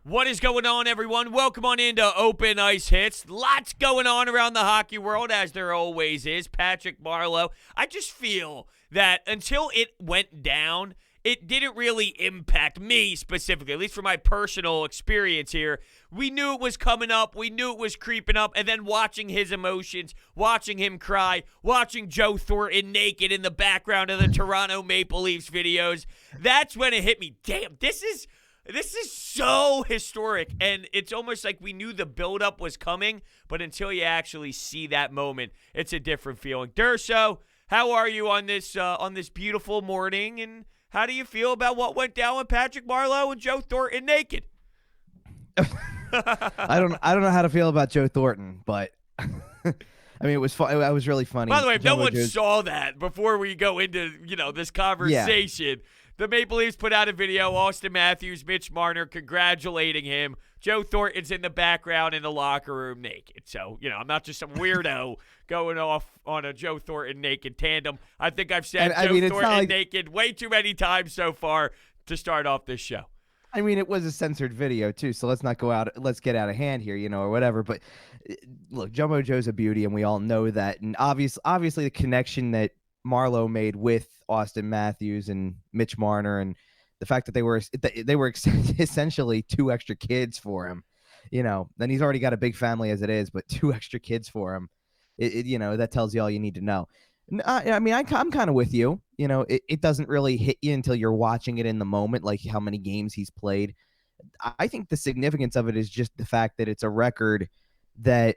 What is going on, everyone? Welcome on into Open Ice Hits. Lots going on around the hockey world, as there always is. Patrick Marleaue. I just feel that until it went down, it didn't really impact me specifically, at least from my personal experience here. We knew it was coming up. We knew it was creeping up. And then watching his emotions, watching him cry, watching Joe Thornton naked in the background of the Toronto Maple Leafs videos, that's when it hit me. Damn, this is so historic, and it's almost like we knew the buildup was coming, but until you actually see that moment, it's a different feeling. Durso, how are you on this beautiful morning, and how do you feel about what went down with Patrick Marleaue and Joe Thornton naked? I don't know how to feel about Joe Thornton, but I mean, it was fun. It was really funny. By the way, if no one saw that before we go into this conversation. Yeah. The Maple Leafs put out a video, Austin Matthews, Mitch Marner congratulating him. Joe Thornton's in the background in the locker room naked. So, I'm not just some weirdo going off on a Joe Thornton naked tandem. I think I've said Joe Thornton naked way too many times so far to start off this show. I mean, it was a censored video, too, so let's not go out. Let's get out of hand here, or whatever. But, look, Jumbo Joe's a beauty, and we all know that. And obviously the connection that Marleau made with Austin Matthews and Mitch Marner, and the fact that they were essentially two extra kids for him, then he's already got a big family as it is, but two extra kids for him, that tells you all you need to know. I mean, I'm kind of with you. It doesn't really hit you until you're watching it in the moment, like how many games he's played. I think the significance of it is just the fact that it's a record that,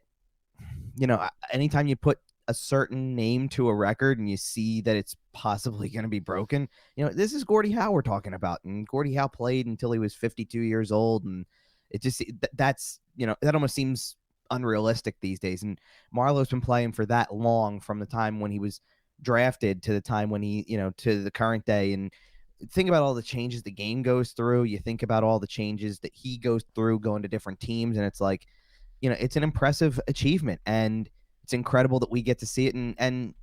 anytime you put a certain name to a record and you see that it's possibly going to be broken, this is Gordie Howe we're talking about, and Gordie Howe played until he was 52 years old, and it just that's that almost seems unrealistic these days. And Marleau's been playing for that long, from the time when he was drafted to the time when he to the current day. And think about all the changes the game goes through. You think about all the changes that he goes through going to different teams, and it's like, it's an impressive achievement, and it's incredible that we get to see it. And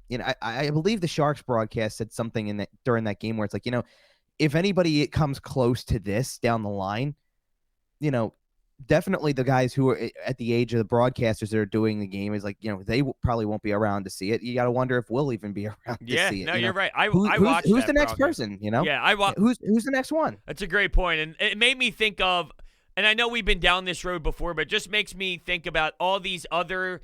I believe the Sharks broadcast said something during that game where it's like, if anybody comes close to this down the line, definitely the guys who are at the age of the broadcasters that are doing the game is like, they probably won't be around to see it. You got to wonder if we'll even be around to see it. No, you're right. I watched who's the next person, Yeah, who's the next one? That's a great point. And it made me think of, and I know we've been down this road before, but it just makes me think about all these other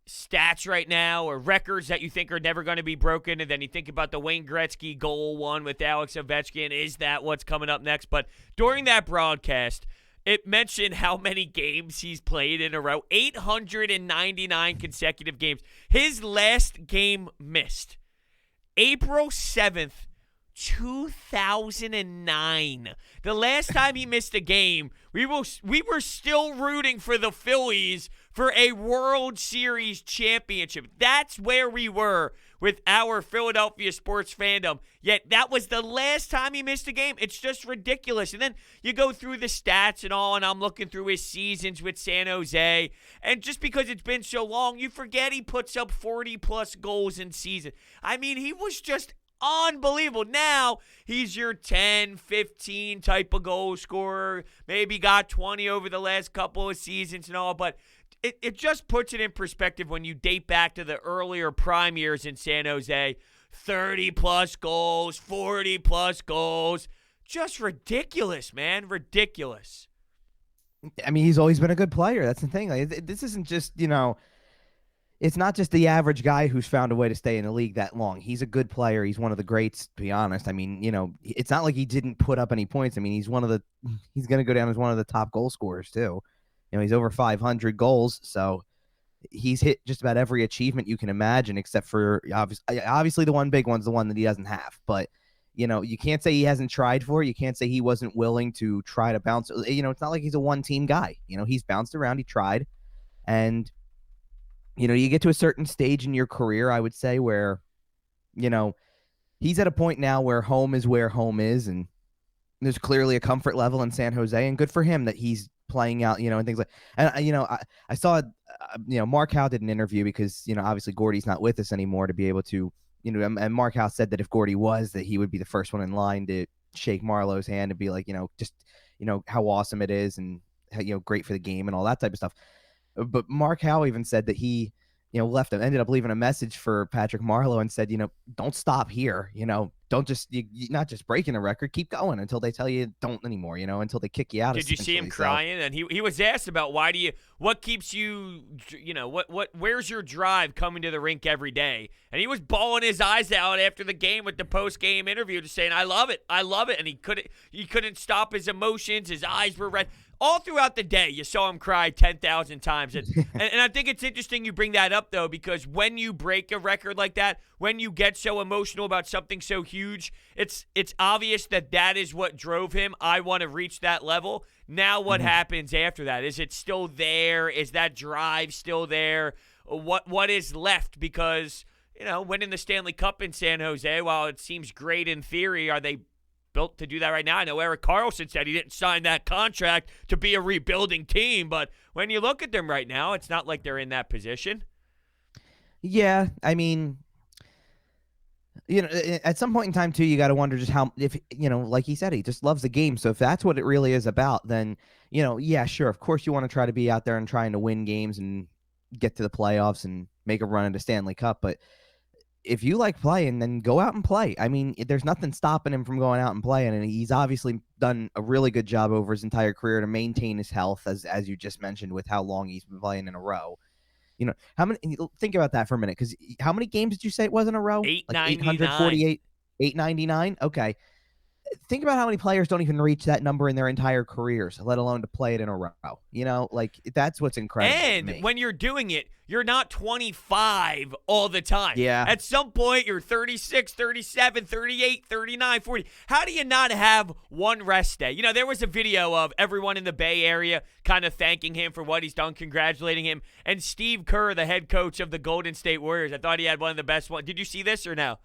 stats right now, or records that you think are never going to be broken, and then you think about the Wayne Gretzky goal one with Alex Ovechkin. Is that what's coming up next? But during that broadcast, it mentioned how many games he's played in a row. 899 consecutive games. His last game missed April 7th, 2009. The last time he missed a game, we were still rooting for the Phillies for a World Series championship. That's where we were with our Philadelphia sports fandom. Yet that was the last time he missed a game. It's just ridiculous. And then you go through the stats and all, and I'm looking through his seasons with San Jose. And just because it's been so long, you forget he puts up 40-plus goals in season. I mean, he was just unbelievable. Now he's your 10, 15 type of goal scorer. Maybe got 20 over the last couple of seasons and all, but it just puts it in perspective when you date back to the earlier prime years in San Jose. 30-plus goals, 40-plus goals. Just ridiculous, man. Ridiculous. I mean, he's always been a good player. That's the thing. Like, this isn't just, it's not just the average guy who's found a way to stay in the league that long. He's a good player. He's one of the greats, to be honest. I mean, it's not like he didn't put up any points. I mean, he's going to go down as one of the top goal scorers, too. He's over 500 goals, so he's hit just about every achievement you can imagine, except for obviously the one big one's the one that he doesn't have. But, you can't say he hasn't tried for it. You can't say he wasn't willing to try to bounce. It's not like he's a one-team guy. He's bounced around. He tried. And, you get to a certain stage in your career, I would say, where, he's at a point now where home is, and there's clearly a comfort level in San Jose, and good for him that he's playing out, and things like, and I saw, Mark Howe did an interview because, obviously Gordie's not with us anymore to be able to, and Mark Howe said that if Gordie was, that he would be the first one in line to shake Marleau's hand and be like, just, how awesome it is. And, great for the game and all that type of stuff. But Mark Howe even said that he, ended up leaving a message for Patrick Marleaue and said, don't stop here. Don't just, you're not just breaking the record, keep going until they tell you don't anymore, until they kick you out. Did you see him crying? And he was asked about what keeps you, where's your drive coming to the rink every day? And he was bawling his eyes out after the game with the post-game interview, just saying, I love it. And he couldn't stop his emotions. His eyes were red. All throughout the day, you saw him cry 10,000 times. And I think it's interesting you bring that up, though, because when you break a record like that, when you get so emotional about something so huge, it's obvious that is what drove him. I want to reach that level. Now what happens after that? Is it still there? Is that drive still there? What is left? Because, winning the Stanley Cup in San Jose, while it seems great in theory, are they built to do that right now? I know Erik Karlsson said he didn't sign that contract to be a rebuilding team, but when you look at them right now, it's not like they're in that position. Yeah, I mean, at some point in time too, you got to wonder just how, if like he said, he just loves the game. So if that's what it really is about, then yeah, sure, of course you want to try to be out there and trying to win games and get to the playoffs and make a run at the Stanley Cup, but if you like playing, then go out and play. I mean, there's nothing stopping him from going out and playing, and he's obviously done a really good job over his entire career to maintain his health, as you just mentioned, with how long he's been playing in a row. How many? Think about that for a minute, because how many games did you say it was in a row? 848, 899. Okay. Think about how many players don't even reach that number in their entire careers, let alone to play it in a row. That's what's incredible. And when you're doing it, you're not 25 all the time. Yeah. At some point, you're 36, 37, 38, 39, 40. How do you not have one rest day? There was a video of everyone in the Bay Area kind of thanking him for what he's done, congratulating him. And Steve Kerr, the head coach of the Golden State Warriors, I thought he had one of the best ones. Did you see this or no?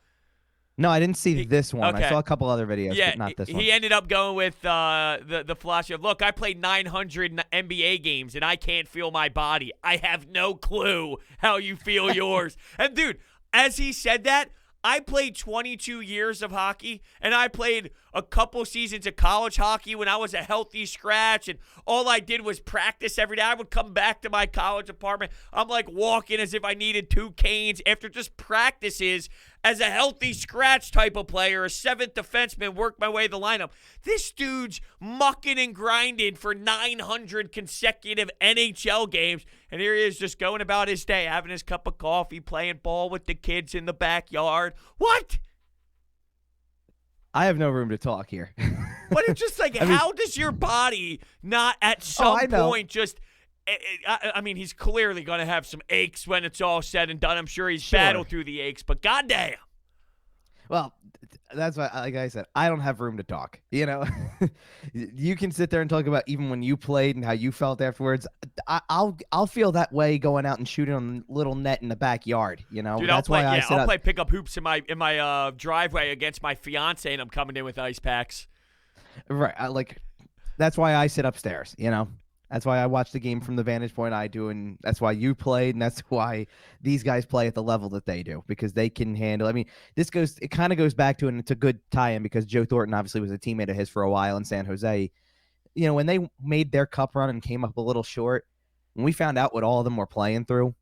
No, I didn't see this one. Okay. I saw a couple other videos, but not this one. He ended up going with the philosophy of, look, I played 900 NBA games, and I can't feel my body. I have no clue how you feel yours. And, dude, as he said that, I played 22 years of hockey, and I played a couple seasons of college hockey when I was a healthy scratch, and all I did was practice every day. I would come back to my college apartment. I'm like walking as if I needed 2 canes after just practices as a healthy scratch type of player, a seventh defenseman, work my way to the lineup. This dude's mucking and grinding for 900 consecutive NHL games, and here he is just going about his day, having his cup of coffee, playing ball with the kids in the backyard. What? I have no room to talk here. But it's just like, how does your body not at some point just... I mean, he's clearly going to have some aches when it's all said and done. I'm sure he's battled through the aches, but goddamn. Well, that's why, like I said, I don't have room to talk. You can sit there and talk about even when you played and how you felt afterwards. I'll feel that way going out and shooting on the little net in the backyard. Dude, that's why I'll play pickup hoops in my driveway against my fiance, and I'm coming in with ice packs. Right, that's why I sit upstairs. That's why I watch the game from the vantage point I do, and that's why you played, and that's why these guys play at the level that they do, because they can handle. I mean, it kind of goes back to, and it's a good tie-in because Joe Thornton obviously was a teammate of his for a while in San Jose. When they made their cup run and came up a little short, when we found out what all of them were playing through,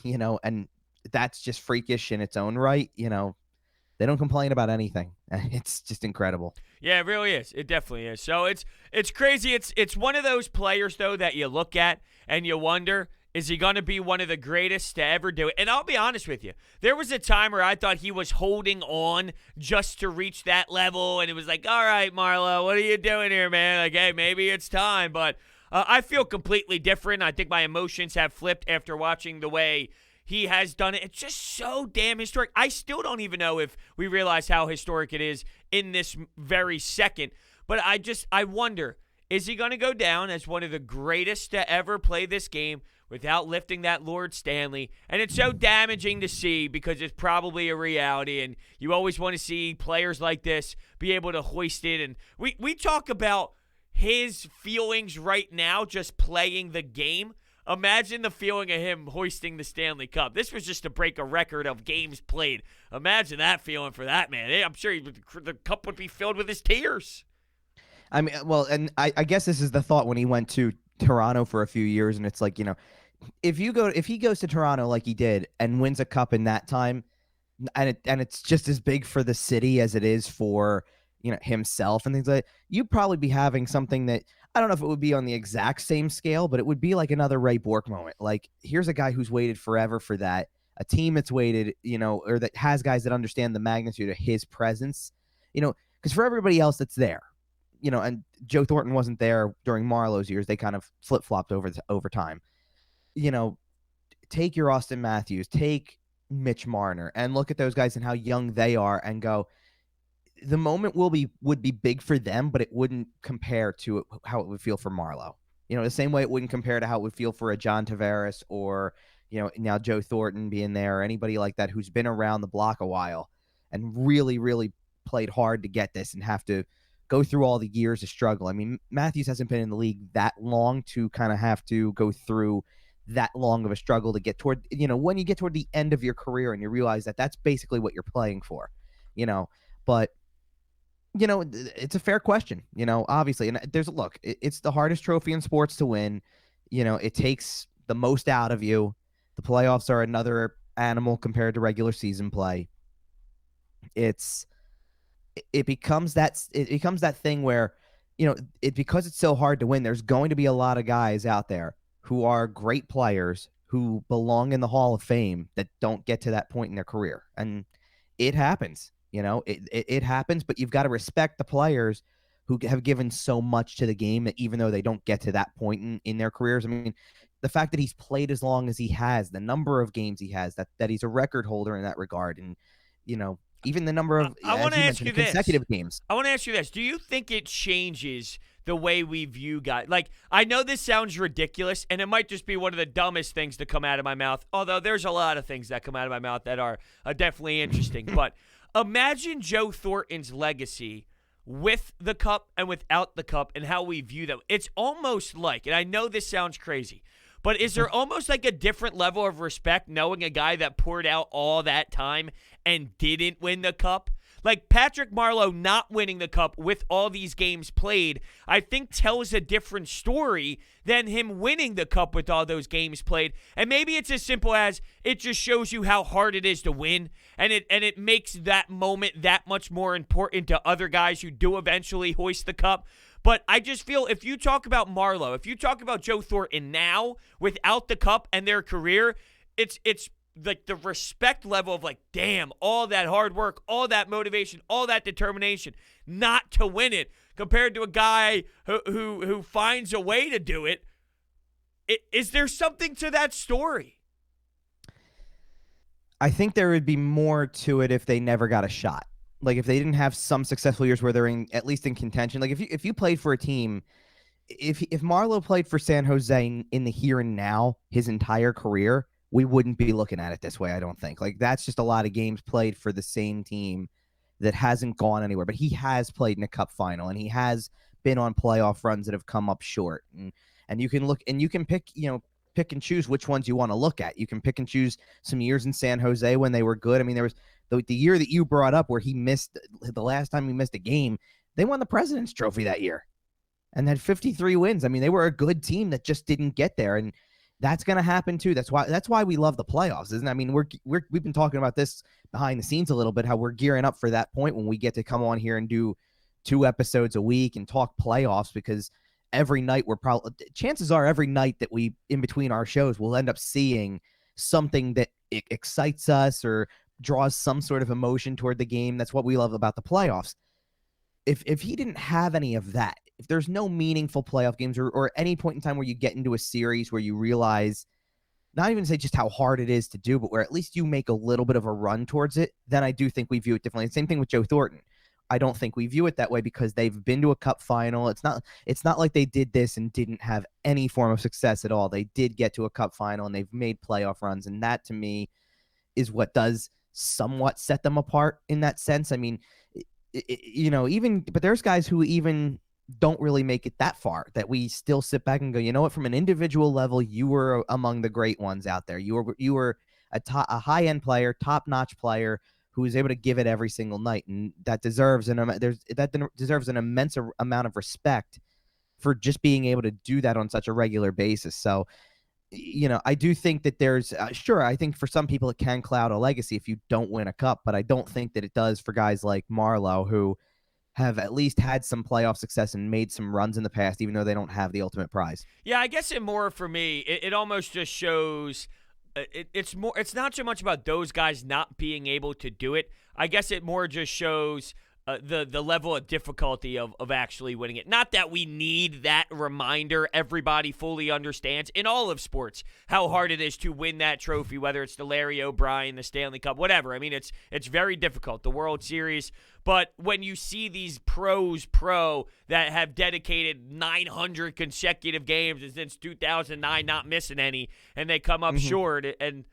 and that's just freakish in its own right, they don't complain about anything. It's just incredible. Yeah, it really is. It definitely is. So it's crazy. It's one of those players, though, that you look at and you wonder, is he going to be one of the greatest to ever do it? And I'll be honest with you. There was a time where I thought he was holding on just to reach that level, and it was like, all right, Marleau, what are you doing here, man? Like, hey, maybe it's time. But I feel completely different. I think my emotions have flipped after watching the way he has done it. It's just so damn historic. I still don't even know if we realize how historic it is in this very second. But I wonder, is he going to go down as one of the greatest to ever play this game without lifting that Lord Stanley? And it's so damaging to see because it's probably a reality, and you always want to see players like this be able to hoist it. And we talk about his feelings right now just playing the game. Imagine the feeling of him hoisting the Stanley Cup. This was just to break a record of games played. Imagine that feeling for that man. I'm sure the cup would be filled with his tears. I mean, well, and I guess this is the thought when he went to Toronto for a few years, and it's like, if he goes to Toronto like he did and wins a cup in that time, and it's just as big for the city as it is for himself and things like that, you'd probably be having something that I don't know if it would be on the exact same scale, but it would be like another Ray Bourque moment. Like, here's a guy who's waited forever for that, a team that's waited, or that has guys that understand the magnitude of his presence, because for everybody else that's there, and Joe Thornton wasn't there during Marleau's years. They kind of flip-flopped over time. Take your Austin Matthews, take Mitch Marner, and look at those guys and how young they are and go, the moment would be big for them, but it wouldn't compare to how it would feel for Marleau. The same way it wouldn't compare to how it would feel for a John Tavares or, now Joe Thornton being there or anybody like that who's been around the block a while and really, really played hard to get this and have to go through all the years of struggle. I mean, Matthews hasn't been in the league that long to kind of have to go through that long of a struggle to get toward, when you get toward the end of your career and you realize that that's basically what you're playing for, but it's a fair question, obviously. And it's the hardest trophy in sports to win. It takes the most out of you. The playoffs are another animal compared to regular season play. It becomes that thing where, because it's so hard to win, there's going to be a lot of guys out there who are great players who belong in the Hall of Fame that don't get to that point in their career. And it happens, it happens, but you've got to respect the players who have given so much to the game that even though they don't get to that point in their careers. I mean, the fact that he's played as long as he has, the number of games he has, that he's a record holder in that regard. And, even the number of, I want to ask you consecutive games. I want to ask you this. Do you think it changes the way we view guys? Like, I know this sounds ridiculous, and it might just be one of the dumbest things to come out of my mouth, although there's a lot of things that come out of my mouth that are definitely interesting. But imagine Joe Thornton's legacy with the cup and without the cup and how we view them. It's almost like, and I know this sounds crazy, but is there almost like a different level of respect knowing a guy that poured out all that time and didn't win the cup? Like, Patrick Marleaue not winning the cup with all these games played, I think tells a different story than him winning the cup with all those games played. And maybe it's as simple as it just shows you how hard it is to win, and it makes that moment that much more important to other guys who do eventually hoist the cup. But I just feel if you talk about Marleau, if you talk about Joe Thornton now without the cup and their career, it's like the respect level of like, damn, all that hard work, all that motivation, all that determination not to win it compared to a guy who finds a way to do it. Is there something to that story? I think there would be more to it if they never got a shot. Like, if they didn't have some successful years where they're at least in contention. Like, if you played for a team, if Marleau played for San Jose in the here and now his entire career, we wouldn't be looking at it this way, I don't think. Like, that's just a lot of games played for the same team that hasn't gone anywhere. But he has played in a cup final, and he has been on playoff runs that have come up short. And you can look, and you can pick and choose which ones you want to look at. You can pick and choose some years in San Jose when they were good. I mean, there was the year that you brought up where he missed the last time he missed a game. They won the President's Trophy that year and had 53 wins. I mean, they were a good team that just didn't get there. And that's going to happen too. That's why we love the playoffs, isn't it? I mean, we've been talking about this behind the scenes a little bit, how we're gearing up for that point when we get to come on here and do 2 episodes a week and talk playoffs, because every night chances are every night that we, in between our shows, we'll end up seeing something that excites us or draws some sort of emotion toward the game. That's what we love about the playoffs. If he didn't have any of that, if there's no meaningful playoff games or any point in time where you get into a series where you realize, not even say just how hard it is to do, but where at least you make a little bit of a run towards it, then I do think we view it differently. Same thing with Joe Thornton. I don't think we view it that way because they've been to a cup final. It's not like they did this and didn't have any form of success at all. They did get to a cup final and they've made playoff runs. And that to me is what does somewhat set them apart in that sense. I mean, but there's guys who even don't really make it that far that we still sit back and go, you know what, from an individual level, you were among the great ones out there. You were a high-end player, top-notch player who is able to give it every single night, and that deserves an immense amount of respect for just being able to do that on such a regular basis. So, I do think that there's sure, I think for some people it can cloud a legacy if you don't win a cup, but I don't think that it does for guys like Marleau, who have at least had some playoff success and made some runs in the past, even though they don't have the ultimate prize. Yeah, I guess it more for me, it almost just shows it's not so much about those guys not being able to do it. I guess it more just shows the level of difficulty of actually winning it. Not that we need that reminder. Everybody fully understands in all of sports how hard it is to win that trophy, whether it's the Larry O'Brien, the Stanley Cup, whatever. I mean, it's very difficult, the World Series. But when you see these pros that have dedicated 900 consecutive games since 2009, not missing any, and they come up short, and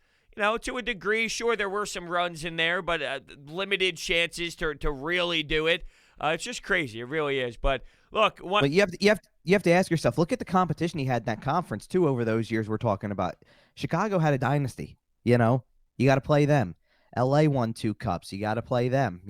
to a degree, sure, there were some runs in there, but limited chances to really do it. It's just crazy. It really is. But look, but you have to ask yourself. Look at the competition he had in that conference too over those years we're talking about. Chicago had a dynasty. You got to play them. LA won 2 cups. You got to play them.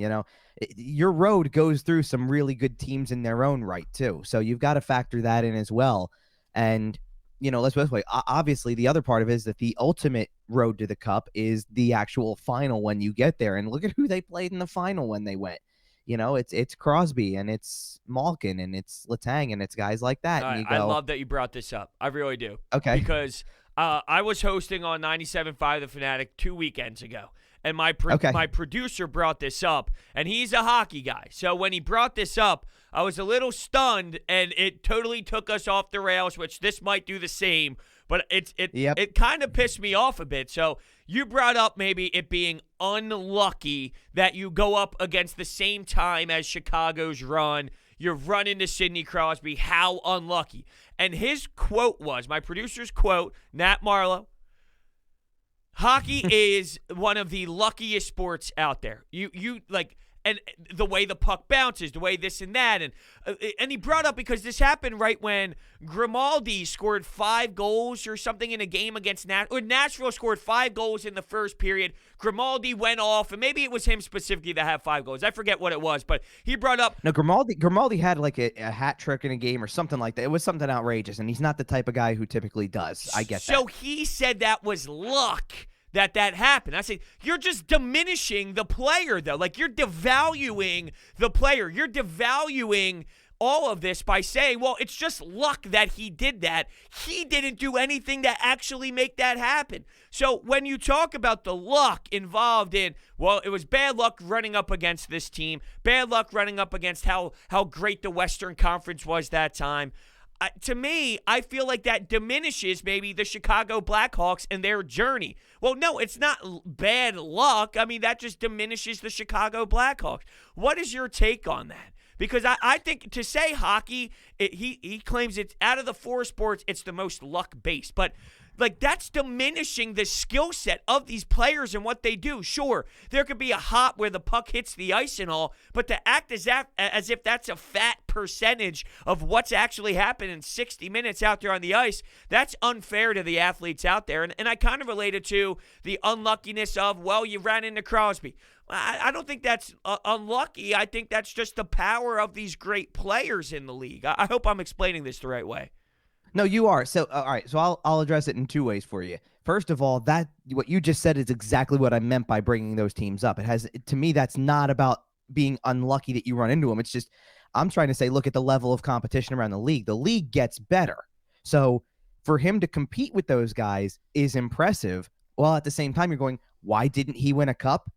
Your road goes through some really good teams in their own right too. So you've got to factor that in as well. And let's put it this way. Obviously, the other part of it is that the ultimate road to the cup is the actual final when you get there. And look at who they played in the final when they went. It's Crosby and it's Malkin and it's Letang and it's guys like that. Right, and you go, I love that you brought this up. I really do. Okay. Because I was hosting on 97.5 The Fanatic 2 weekends ago. And my producer brought this up, and he's a hockey guy. So when he brought this up, I was a little stunned, and it totally took us off the rails, which this might do the same. But it kind of pissed me off a bit. So you brought up maybe it being unlucky that you go up against the same time as Chicago's run. You're running to Sidney Crosby. How unlucky. And his quote was, my producer's quote, Nat Marleau, hockey is one of the luckiest sports out there. And the way the puck bounces, the way this and that, and he brought up because this happened right when Grimaldi scored 5 goals or something in a game against Nashville scored 5 goals in the first period. Grimaldi went off, and maybe it was him specifically that had 5 goals. I forget what it was, but he brought up. No, Grimaldi had like a hat trick in a game or something like that. It was something outrageous, and he's not the type of guy who typically does. I get that. So he said that was luck that happened. I say, you're just diminishing the player, though. Like, you're devaluing the player. You're devaluing all of this by saying, well, it's just luck that he did that. He didn't do anything to actually make that happen. So when you talk about the luck involved in, well, it was bad luck running up against this team, bad luck running up against how great the Western Conference was that time, to me, I feel like that diminishes maybe the Chicago Blackhawks and their journey. Well, no, it's not bad luck. I mean, that just diminishes the Chicago Blackhawks. What is your take on that? Because I think to say hockey, he claims it's out of the 4 sports, it's the most luck-based. But like, that's diminishing the skill set of these players and what they do. Sure, there could be a hop where the puck hits the ice and all, but to act as if that's a fat percentage of what's actually happened in 60 minutes out there on the ice, that's unfair to the athletes out there. And I kind of relate it to the unluckiness of, well, you ran into Crosby. I don't think that's unlucky. I think that's just the power of these great players in the league. I hope I'm explaining this the right way. No, you are. So, all right. So I'll address it in 2 ways for you. First of all, that what you just said is exactly what I meant by bringing those teams up. To me, that's not about being unlucky that you run into them. It's just, I'm trying to say, look at the level of competition around the league. The league gets better. So for him to compete with those guys is impressive. While at the same time, you're going, why didn't he win a cup?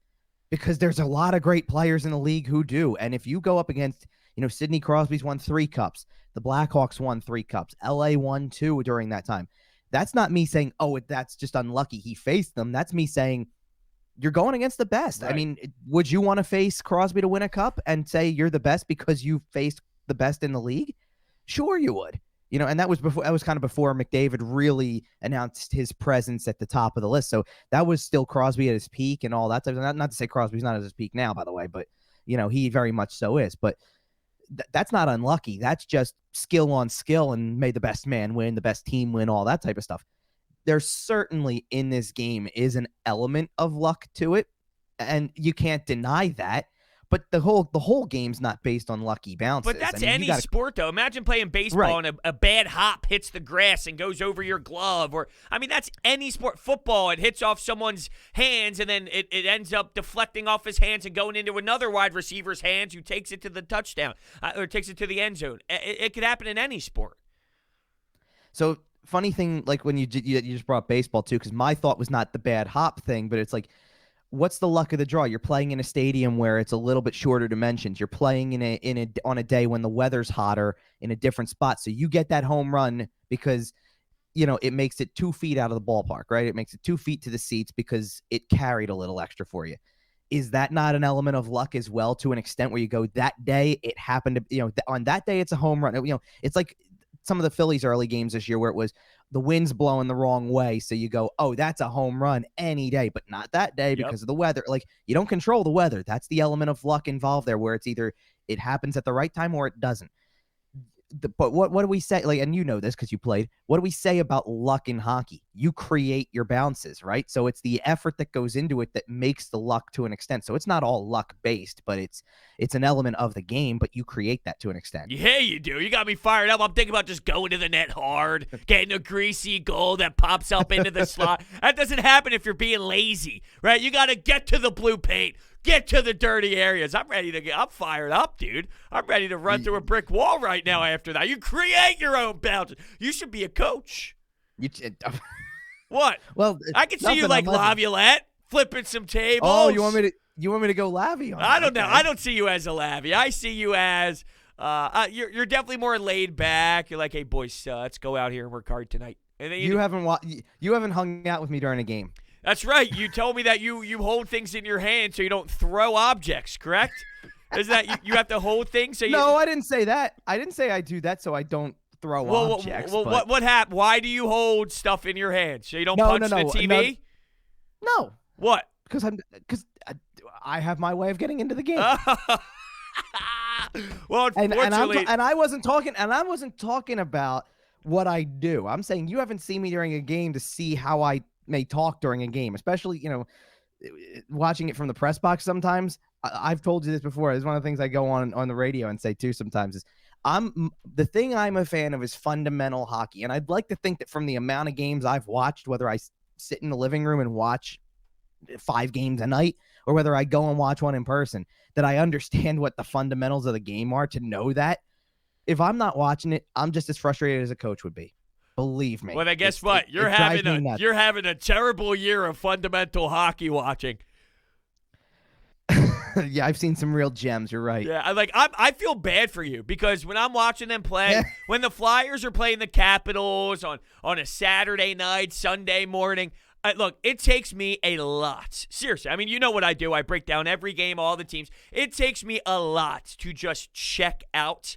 Because there's a lot of great players in the league who do. And if you go up against, Sidney Crosby's won 3 cups. The Blackhawks won 3 cups. LA won 2 during that time. That's not me saying, oh, that's just unlucky he faced them. That's me saying you're going against the best. Right. I mean, would you want to face Crosby to win a cup and say you're the best because you faced the best in the league? Sure you would. And that was kind of before McDavid really announced his presence at the top of the list. So that was still Crosby at his peak and all that type of, not to say Crosby's not at his peak now, by the way, but he very much so is. But that's not unlucky. That's just skill on skill and may the best man win, the best team win, all that type of stuff. There's certainly in this game is an element of luck to it, and you can't deny that. But the whole game's not based on lucky bounces. But that's I mean, any sport, though. Imagine playing baseball and a bad hop hits the grass and goes over your glove. That's any sport. Football, it hits off someone's hands, and then it ends up deflecting off his hands and going into another wide receiver's hands who takes it to the touchdown or takes it to the end zone. It could happen in any sport. So, funny thing, like when you just brought up baseball, too, because my thought was not the bad hop thing, but it's like, what's the luck of the draw? You're playing in a stadium where it's a little bit shorter dimensions. You're playing on a day when the weather's hotter in a different spot. So you get that home run because, it makes it 2 feet out of the ballpark, right? It makes it 2 feet to the seats because it carried a little extra for you. Is that not an element of luck as well, to an extent where you go, that day it happened to, on that day it's a home run. It's like some of the Phillies early games this year where it was the wind's blowing the wrong way. So you go, oh, that's a home run any day, but not that day because of the weather. Like, you don't control the weather. That's the element of luck involved there, where it's either it happens at the right time or it doesn't. But what do we say? Like, and you know this because you played. What do we say about luck in hockey? You create your bounces, right? So it's the effort that goes into it that makes the luck to an extent. So it's not all luck based, but it's an element of the game. But you create that to an extent. Yeah, you do. You got me fired up. I'm thinking about just going to the net hard, getting a greasy goal that pops up into the slot. That doesn't happen if you're being lazy, right? You got to get to the blue paint. Get to the dirty areas. I'm fired up, dude. I'm ready to run through a brick wall right now after that. You create your own bounces. You should be a coach. What? Well, I can see you like Laviolette flipping some tables. Oh, you want me to go Lavy on? I don't know. I don't see you as a Lavy. I see you as you're definitely more laid back. You're like, hey boys, let's go out here and work hard tonight. And then you haven't hung out with me during a game. That's right. You told me that you hold things in your hand so you don't throw objects, correct? Isn't that you have to hold things? So No, I didn't say that. I didn't say I do that so I don't throw objects. Well, what happened? Why do you hold stuff in your hand? So you don't punch the TV? No. What? Because I have my way of getting into the game. Well, unfortunately, and I wasn't talking about what I do. I'm saying you haven't seen me during a game to see how I may talk during a game, especially, watching it from the press box sometimes. I've told you this before. It's one of the things I go on the radio and say too sometimes is the thing I'm a fan of is fundamental hockey. And I'd like to think that from the amount of games I've watched, whether I sit in the living room and watch 5 games a night or whether I go and watch one in person, that I understand what the fundamentals of the game are, to know that. If I'm not watching it, I'm just as frustrated as a coach would be. Believe me. Well, then guess what? You're having a terrible year of fundamental hockey watching. Yeah, I've seen some real gems. You're right. Yeah, I feel bad for you because when I'm watching them play, when the Flyers are playing the Capitals on a Saturday night, Sunday morning, look, it takes me a lot. Seriously, I mean, you know what I do. I break down every game, all the teams. It takes me a lot to just check out.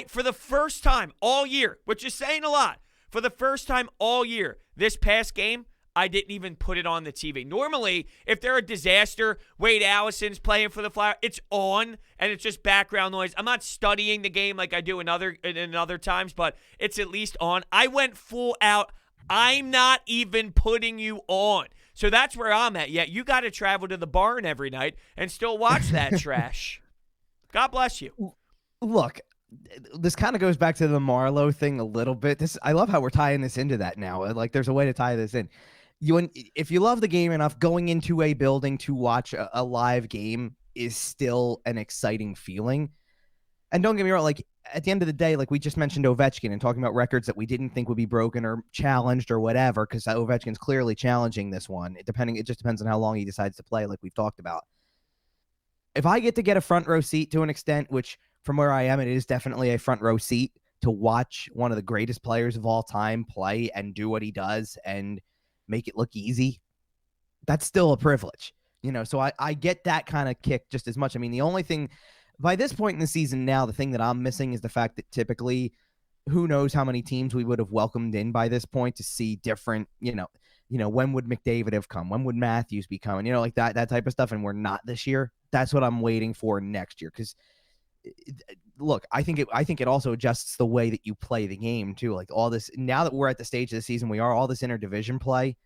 For the first time all year, which is saying a lot, for the first time all year, this past game, I didn't even put it on the TV. Normally, if they're a disaster, Wade Allison's playing for the Flyers, it's on, and it's just background noise. I'm not studying the game like I do in other times, but it's at least on. I went full out. I'm not even putting you on. So that's where I'm at. Yet you got to travel to the barn every night and still watch that trash. God bless you. Look, this kind of goes back to the Marleau thing a little bit. I love how we're tying this into that now. Like, there's a way to tie this in. If you love the game enough, going into a building to watch a live game is still an exciting feeling. And don't get me wrong, like, at the end of the day, like we just mentioned Ovechkin and talking about records that we didn't think would be broken or challenged or whatever, because Ovechkin's clearly challenging this one. It just depends on how long he decides to play, like we've talked about. If I get to get a front row seat to an extent, which from where I am, it is definitely a front row seat to watch one of the greatest players of all time play and do what he does and make it look easy, that's still a privilege, so I get that kind of kick just as much. I mean, the only thing by this point in the season now, the thing that I'm missing is the fact that typically, who knows how many teams we would have welcomed in by this point to see different, when would McDavid have come? When would Matthews be coming? Like that type of stuff. And we're not this year. That's what I'm waiting for next year. Because look, I think it also adjusts the way that you play the game too. Like all this, now that we're at the stage of the season, all this interdivision play,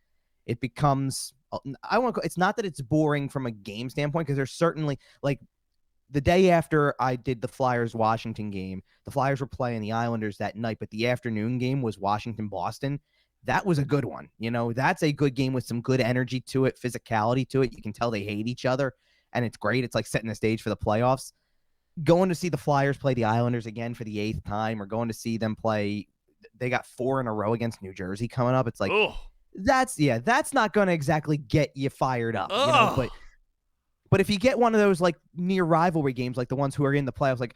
it becomes, it's not that it's boring from a game standpoint, because there's certainly, like, the day after I did the Flyers-Washington game, the Flyers were playing the Islanders that night, but the afternoon game was Washington-Boston. That was a good one. That's a good game with some good energy to it, physicality to it. You can tell they hate each other, and it's great. It's like setting the stage for the playoffs. Going to see the Flyers play the Islanders again for the 8th time, or going to see them play, they got 4 in a row against New Jersey coming up. It's like, that's not going to exactly get you fired up, But if you get one of those like near rivalry games, like the ones who are in the playoffs, like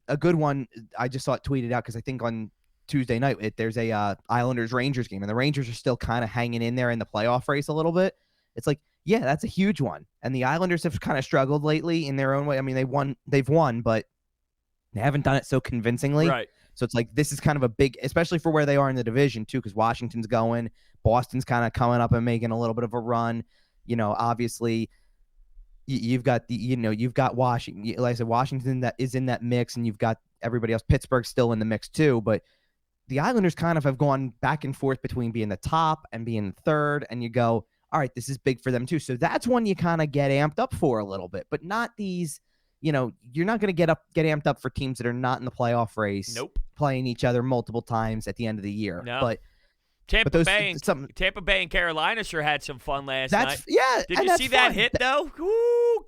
a good one, I just saw it tweeted out because I think on Tuesday night there's a Islanders-Rangers game, and the Rangers are still kind of hanging in there in the playoff race a little bit. It's like, yeah, that's a huge one. And the Islanders have kind of struggled lately in their own way. I mean, they've won, but they haven't done it so convincingly. Right. So it's like this is kind of a big, especially for where they are in the division too, because Washington's going, Boston's kind of coming up and making a little bit of a run. Obviously. You've got Washington. Like I said, Washington that is in that mix, and you've got everybody else. Pittsburgh's still in the mix too, but the Islanders kind of have gone back and forth between being the top and being third, and you go, all right, this is big for them too. So that's one you kind of get amped up for a little bit, but not these. You're not going to get amped up for teams that are not in the playoff race. Nope. Playing each other multiple times at the end of the year. No. But Tampa Bay and Carolina sure had some fun last night. Yeah. Did you see that hit though? Woo!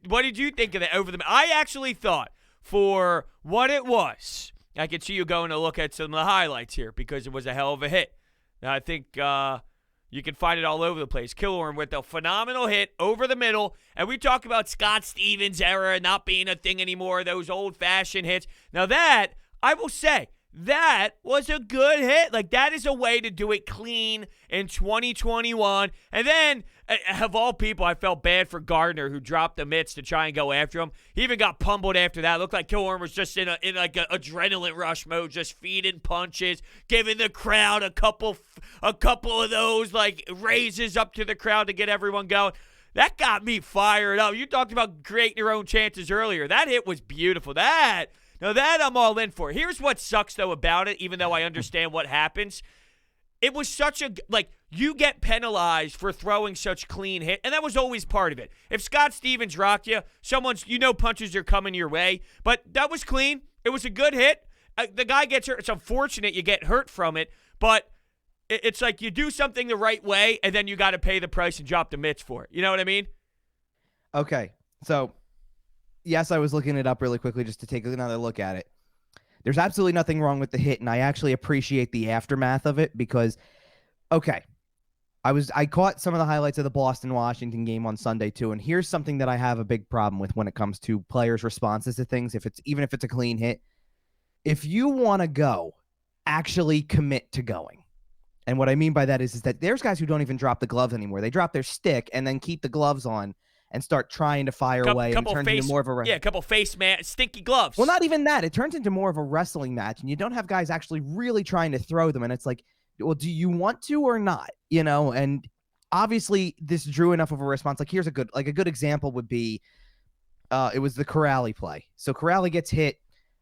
What did you think of that over the? I actually thought for what it was, I could see you going to look at some of the highlights here because it was a hell of a hit. Now, I think you can find it all over the place. Killorn with a phenomenal hit over the middle, and we talk about Scott Stevens' era not being a thing anymore. Those old-fashioned hits. Now that I will say. That was a good hit. Like, that is a way to do it clean in 2021. And then, of all people, I felt bad for Gardner, who dropped the mitts to try and go after him. He even got pummeled after that. It looked like Killorn was just in like an adrenaline rush mode, just feeding punches, giving the crowd a couple of those, like, raises up to the crowd to get everyone going. That got me fired up. You talked about creating your own chances earlier. That hit was beautiful. Now that I'm all in for. Here's what sucks, though, about it, even though I understand what happens. It was such you get penalized for throwing such clean hit, and that was always part of it. If Scott Stevens rocked you, punches are coming your way, but that was clean. It was a good hit. The guy gets hurt. It's unfortunate you get hurt from it, but it's like you do something the right way, and then you got to pay the price and drop the mitts for it. You know what I mean? Okay, so... Yes, I was looking it up really quickly just to take another look at it. There's absolutely nothing wrong with the hit, and I actually appreciate the aftermath of it because, okay, I caught some of the highlights of the Boston-Washington game on Sunday too, and here's something that I have a big problem with when it comes to players' responses to things. Even if it's a clean hit, if you want to go, actually commit to going. And what I mean by that is that there's guys who don't even drop the gloves anymore. They drop their stick and then keep the gloves on and start trying to fire away, and it turns into more of a couple stinky gloves. Well, not even that. It turns into more of a wrestling match, and you don't have guys actually really trying to throw them. And it's like, well, do you want to or not? And obviously this drew enough of a response. Like here's a good example would be, it was the Corrali play. So Corrali gets hit,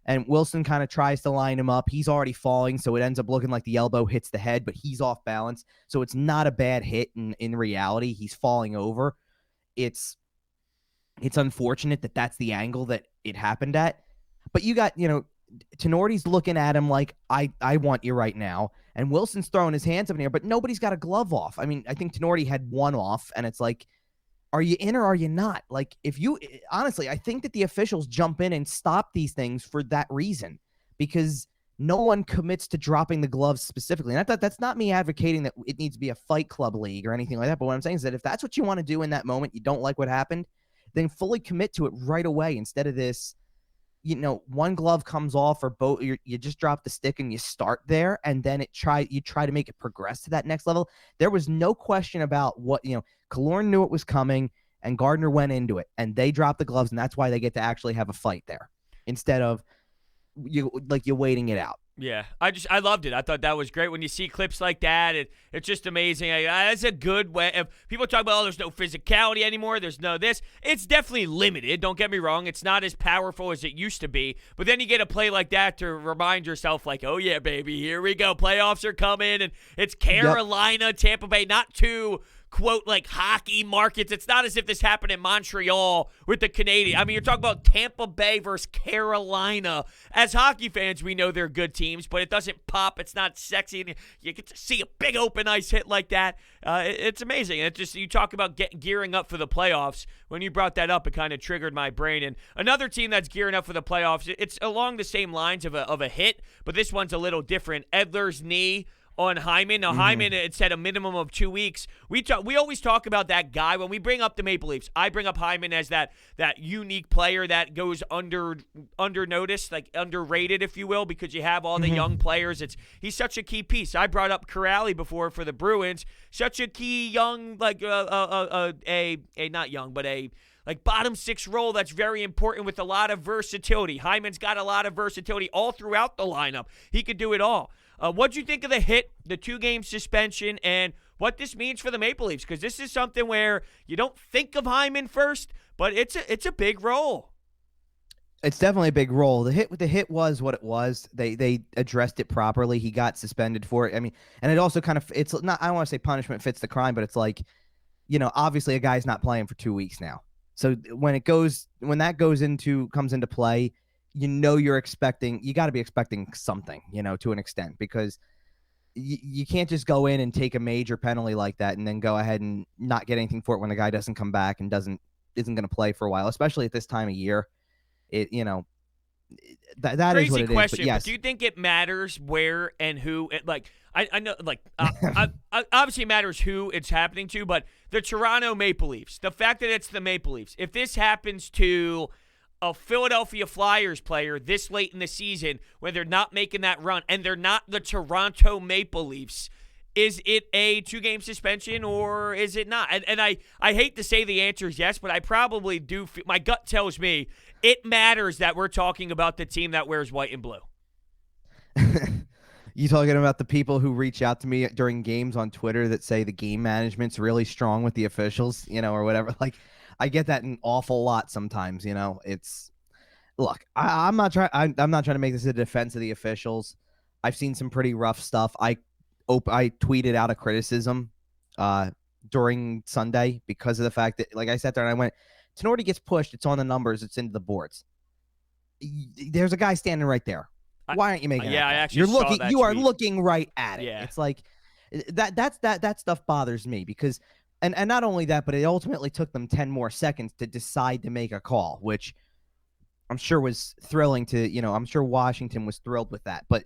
and Wilson kind of tries to line him up. He's already falling, so it ends up looking like the elbow hits the head, but he's off balance. So it's not a bad hit in reality. He's falling over. It's unfortunate that that's the angle that it happened at. But you got, Tenorti's looking at him like, I want you right now. And Wilson's throwing his hands up in the air, but nobody's got a glove off. I mean, I think Tenorti had one off, and it's like, are you in or are you not? Like, honestly, I think that the officials jump in and stop these things for that reason, because no one commits to dropping the gloves specifically. And that's not me advocating that it needs to be a fight club league or anything like that. But what I'm saying is that if that's what you want to do in that moment, you don't like what happened, then fully commit to it right away instead of this, one glove comes off or both. You just drop the stick and you start there, and then you try to make it progress to that next level. There was no question about what, Killorn knew it was coming, and Gardner went into it, and they dropped the gloves, and that's why they get to actually have a fight there instead of you waiting it out. Yeah, I loved it. I thought that was great. When you see clips like that, it's just amazing. That's a good way. If people talk about, there's no physicality anymore, there's no this. It's definitely limited. Don't get me wrong. It's not as powerful as it used to be. But then you get a play like that to remind yourself, like, oh, yeah, baby, here we go. Playoffs are coming, and it's Carolina, Tampa Bay, not two quote, like, hockey markets. It's not as if this happened in Montreal with the Canadiens. I mean, you're talking about Tampa Bay versus Carolina. As hockey fans, we know they're good teams, but it doesn't pop. It's not sexy. And you get to see a big open ice hit like that. It's amazing. It's just, you talk about gearing up for the playoffs. When you brought that up, it kind of triggered my brain. And another team that's gearing up for the playoffs, it's along the same lines of a hit, but this one's a little different. Edler's knee on Hyman. Now, Hyman, it said a minimum of 2 weeks. We always talk about that guy. When we bring up the Maple Leafs, I bring up Hyman as that unique player that goes under noticed, like underrated, if you will, because you have all the young players. He's such a key piece. I brought up Corrali before for the Bruins. Such a key young, like not young, but a like bottom six role that's very important with a lot of versatility. Hyman's got a lot of versatility all throughout the lineup. He could do it all. What'd you think of the hit, the 2-game suspension, and what this means for the Maple Leafs? Because this is something where you don't think of Hyman first, but it's a big role. It's definitely a big role. The hit was what it was. They addressed it properly. He got suspended for it. I mean, and it also kind of, it's not, I don't want to say punishment fits the crime, but it's like, obviously a guy's not playing for 2 weeks now. So when that comes into play, you got to be expecting something, to an extent, because you can't just go in and take a major penalty like that and then go ahead and not get anything for it when the guy doesn't come back and isn't going to play for a while, especially at this time of year. That Crazy is what it question, is. But yes. But do you think it matters where and who? I know, obviously it matters who it's happening to, but the Toronto Maple Leafs, the fact that it's the Maple Leafs, if this happens to a Philadelphia Flyers player this late in the season when they're not making that run and they're not the Toronto Maple Leafs, is it a 2-game suspension or is it not? And I hate to say the answer is yes, but I probably do. My gut tells me it matters that we're talking about the team that wears white and blue. You talking about the people who reach out to me during games on Twitter that say the game management's really strong with the officials, or whatever. Like, I get that an awful lot sometimes. It's, look, I'm not trying to make this a defense of the officials. I've seen some pretty rough stuff. I tweeted out a criticism during Sunday because of the fact that, like, I sat there and I went, Tenorti gets pushed. It's on the numbers. It's into the boards. There's a guy standing right there. Why aren't you making? Yeah, that? I actually saw that You are tweet. looking right at it. Yeah. It's like that stuff bothers me because, and not only that, but it ultimately took them 10 more seconds to decide to make a call, which I'm sure was thrilling to, I'm sure Washington was thrilled with that. But,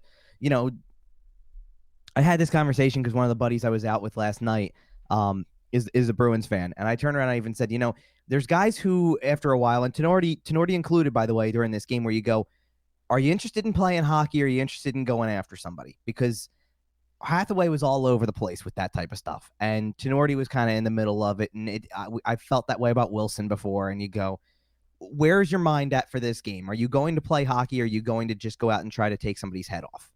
I had this conversation because one of the buddies I was out with last night is a Bruins fan. And I turned around and I even said, there's guys who, after a while, and Tenorti included, by the way, during this game, where you go, are you interested in playing hockey or are you interested in going after somebody? Because Hathaway was all over the place with that type of stuff. And Tenorti was kind of in the middle of it. And I felt that way about Wilson before. And you go, where's your mind at for this game? Are you going to play hockey or are you going to just go out and try to take somebody's head off?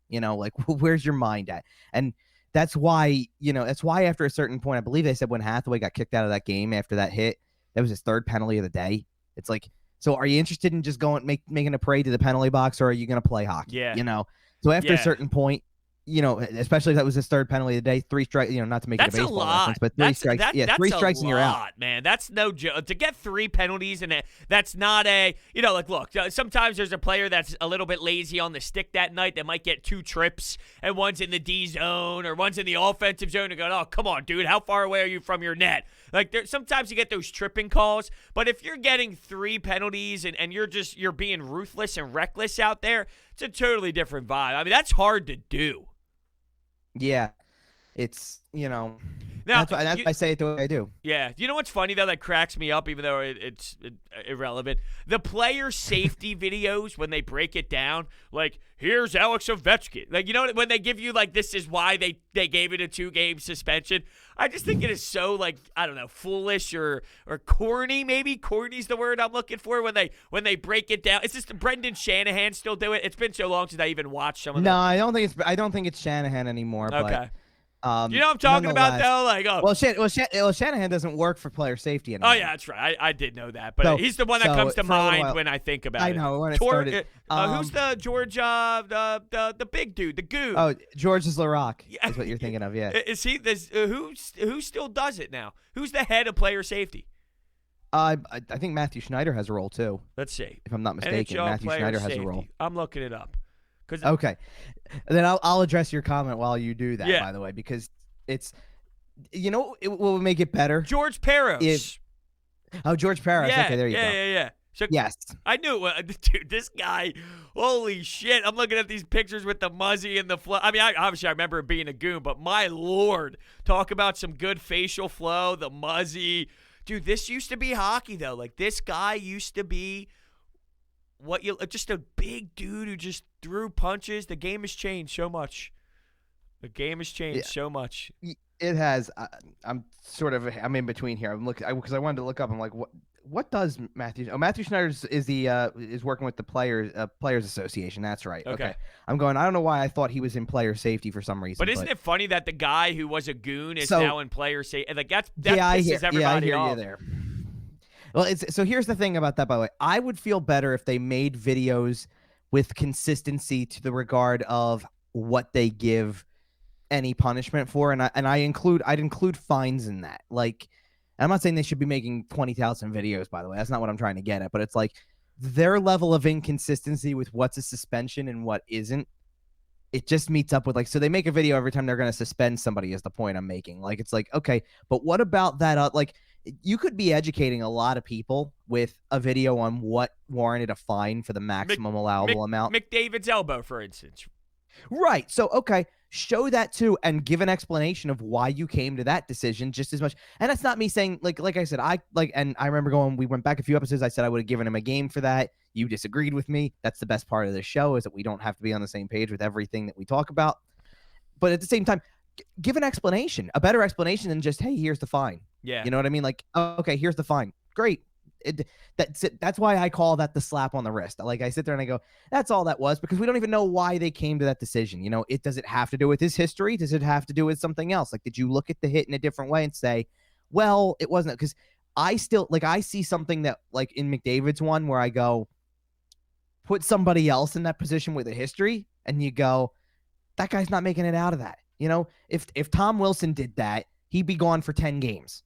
Where's your mind at? And that's why after a certain point, I believe they said when Hathaway got kicked out of that game after that hit, that was his 3rd penalty of the day. It's like, so are you interested in just going making a parade to the penalty box or are you going to play hockey? Yeah. So after a certain point, especially if that was his 3rd penalty of the day, 3 strikes, not to make it a baseball reference, but 3 strikes. That's 3 strikes and you're out. Man, that's no joke. To get 3 penalties and that's not a, look, sometimes there's a player that's a little bit lazy on the stick that night that might get 2 trips and one's in the D zone or one's in the offensive zone and go, oh, come on, dude, how far away are you from your net? Like, sometimes you get those tripping calls, but if you're getting 3 penalties and you're being ruthless and reckless out there, it's a totally different vibe. I mean, that's hard to do. Yeah, it's, Now, that's why I say it the way I do. Yeah. You know what's funny, though, that cracks me up, even though it's irrelevant? The player safety videos, when they break it down, like, here's Alex Ovechkin. Like, when they give you, like, this is why they gave it a 2-game suspension, I just think it is so, like, I don't know, foolish or corny, maybe. Corny's the word I'm looking for when they break it down. It's just Brendan Shanahan still do it. It's been so long since I even watched some of them. No, I don't think it's Shanahan anymore. Okay. You know what I'm talking about, though? Like, Shanahan doesn't work for player safety anymore. Oh, yeah, that's right. I did know that. But So- he's the one that so comes to for a little mind while- when I think about it. I know when it started. Who's the George, the big dude, the goon? Oh, George is LaRock is what you're thinking of, yeah. Is he this? Who still does it now? Who's the head of player safety? I think Matthew Schneider has a role too. Let's see. If I'm not mistaken, NHL Matthew player Schneider has safety. a role. I'm looking it up. Okay, then I'll address your comment while you do that. Yeah. By the way, because it's it will make it better. George Peros. George Peros. Yeah, Okay, there you go. Yeah. So Yes. I knew it. Dude, this guy, holy shit. I'm looking at these pictures with the muzzy and the flow. I mean, obviously I remember it being a goon, but my Lord, talk about some good facial flow, the muzzy. Dude, this used to be hockey, though. Like, this guy used to be just a big dude who just threw punches. The game has changed so much. So much. It has. I'm in between here. I'm looking because I wanted to look up. I'm like, what does Matthew? Oh, Matthew Schneider is working with the Players Association. That's right. Okay. I'm going. I don't know why I thought he was in player safety for some reason. But isn't it funny that the guy who was a goon is now in player safety? Like that yeah, pisses everybody I hear off. you there. Well, so here's the thing about that. By the way, I would feel better if they made videos with consistency to the regard of what they give any punishment for, and I'd include fines in that. Like, I'm not saying they should be making 20,000 videos, by the way. That's not what I'm trying to get at, but it's like their level of inconsistency with what's a suspension and what isn't. It just meets up with so they make a video every time they're going to suspend somebody is the point I'm making. Like, it's like, okay, but what about that? Like, you could be educating a lot of people with a video on what warranted a fine for the maximum allowable amount. McDavid's elbow, for instance. Right. So, okay, show that too and give an explanation of why you came to that decision just as much. And that's not me saying, like I said, and I remember we went back a few episodes. I said I would have given him a game for that. You disagreed with me. That's the best part of this show, is that we don't have to be on the same page with everything that we talk about. But at the same time, give an explanation, a better explanation than just, hey, here's the fine. Yeah. You know what I mean? Like, okay, here's the fine. Great. That's why I call that the slap on the wrist. Like, I sit there and I go, that's all that was, because we don't even know why they came to that decision. Does it have to do with his history? Does it have to do with something else? Like, did you look at the hit in a different way and say, well, it wasn't? Because I still, I see something that, like in McDavid's one, where I go, put somebody else in that position with a history, and you go, that guy's not making it out of that. If Tom Wilson did that, he'd be gone for 10 games.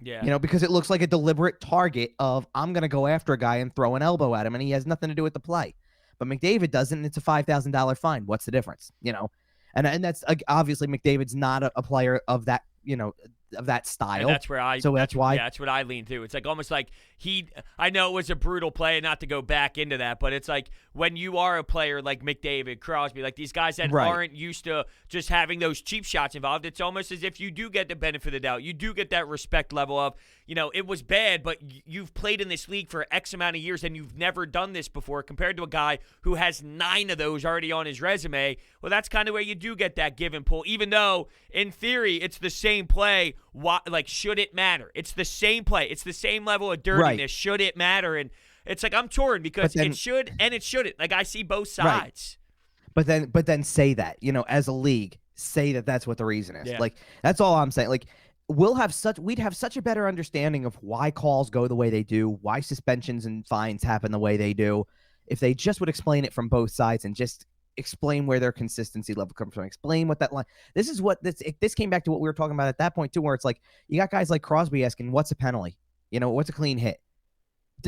Yeah. Because it looks like a deliberate target of, I'm going to go after a guy and throw an elbow at him, and he has nothing to do with the play. But McDavid doesn't, and it's a $5,000 fine. What's the difference? And that's obviously McDavid's not a player of that, of that style. And that's where that's why. Yeah, that's what I lean to. It's like almost like I know it was a brutal play, not to go back into that, but it's like when you are a player like McDavid, Crosby, like these guys that aren't used to just having those cheap shots involved, it's almost as if you do get the benefit of the doubt. You do get that respect level of, it was bad, but you've played in this league for X amount of years and you've never done this before, compared to a guy who has 9 of those already on his resume. Well, that's kind of where you do get that give and pull, even though in theory it's the same play. Should it matter? It's the same play. It's the same level of dirtiness. Right. Should it matter? And it's like, I'm torn because it should and it shouldn't. Like, I see both sides. Right. But then say that, as a league, say that that's what the reason is. Yeah. Like, that's all I'm saying. Like, we'd have such a better understanding of why calls go the way they do, why suspensions and fines happen the way they do, if they just would explain it from both sides and just explain where their consistency level comes from, explain what that line. This came back to what we were talking about at that point too, where it's like, you got guys like Crosby asking, what's a penalty? What's a clean hit?